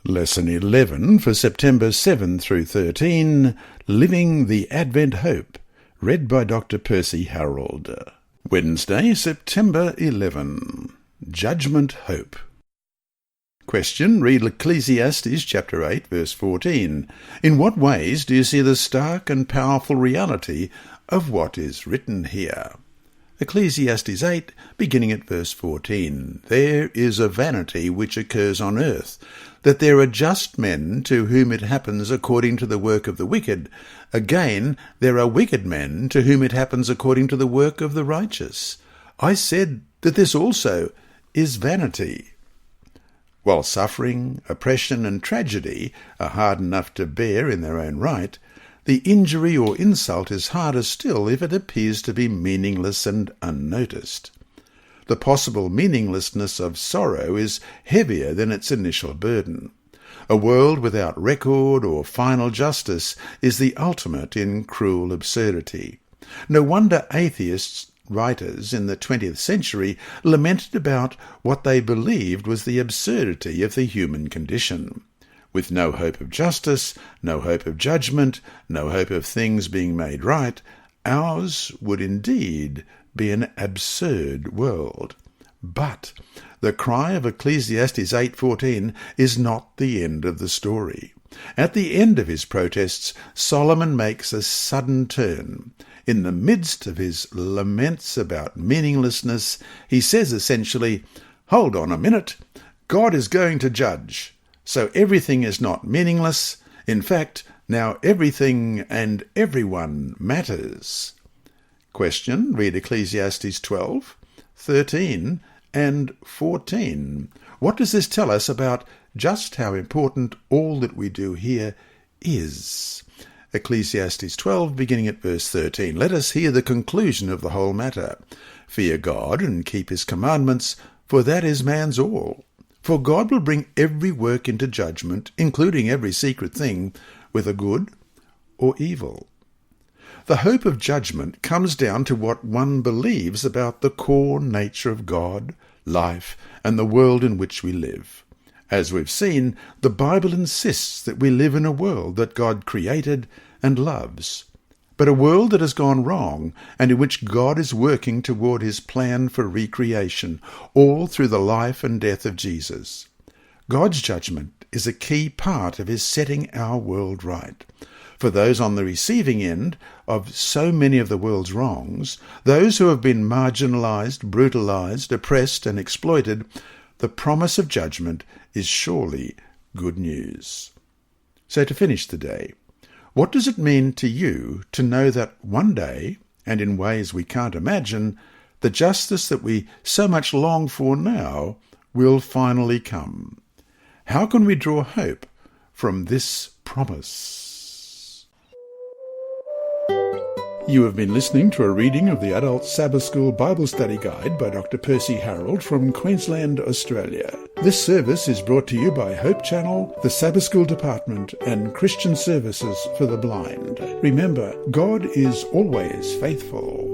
Lesson 11 for September 7 through 13, Living the Advent Hope, read by Dr. Percy Harold. Wednesday, September 11, Judgment Hope. Question, read Ecclesiastes chapter 8, verse 14. In what ways do you see the stark and powerful reality of what is written here? Ecclesiastes 8, beginning at verse 14. There is a vanity which occurs on earth, that there are just men to whom it happens according to the work of the wicked. Again, there are wicked men to whom it happens according to the work of the righteous. I said that this also is vanity. While suffering, oppression, and tragedy are hard enough to bear in their own right, the injury or insult is harder still if it appears to be meaningless and unnoticed. The possible meaninglessness of sorrow is heavier than its initial burden. A world without record or final justice is the ultimate in cruel absurdity. No wonder atheist writers in the 20th century lamented about what they believed was the absurdity of the human condition. With no hope of justice, no hope of judgment, no hope of things being made right, ours would indeed be an absurd world. But the cry of Ecclesiastes 8:14 is not the end of the story. At the end of his protests, Solomon makes a sudden turn. In the midst of his laments about meaninglessness, he says essentially, "Hold on a minute, God is going to judge. So everything is not meaningless. In fact, now everything and everyone matters." Question, read Ecclesiastes 12, 13 and 14. What does this tell us about just how important all that we do here is? Ecclesiastes 12, beginning at verse 13. Let us hear the conclusion of the whole matter. Fear God and keep his commandments, for that is man's all. For God will bring every work into judgment, including every secret thing, whether good or evil. The hope of judgment comes down to what one believes about the core nature of God, life, and the world in which we live. As we've seen, the Bible insists that we live in a world that God created and loves, but a world that has gone wrong and in which God is working toward his plan for recreation, all through the life and death of Jesus. God's judgment is a key part of his setting our world right. For those on the receiving end of so many of the world's wrongs, those who have been marginalized, brutalized, oppressed, and exploited, the promise of judgment is surely good news. So to finish the day, what does it mean to you to know that one day, and in ways we can't imagine, the justice that we so much long for now will finally come? How can we draw hope from this promise? You have been listening to a reading of the Adult Sabbath School Bible Study Guide by Dr. Percy Harold from Queensland, Australia. This service is brought to you by Hope Channel, the Sabbath School Department, and Christian Services for the Blind. Remember, God is always faithful.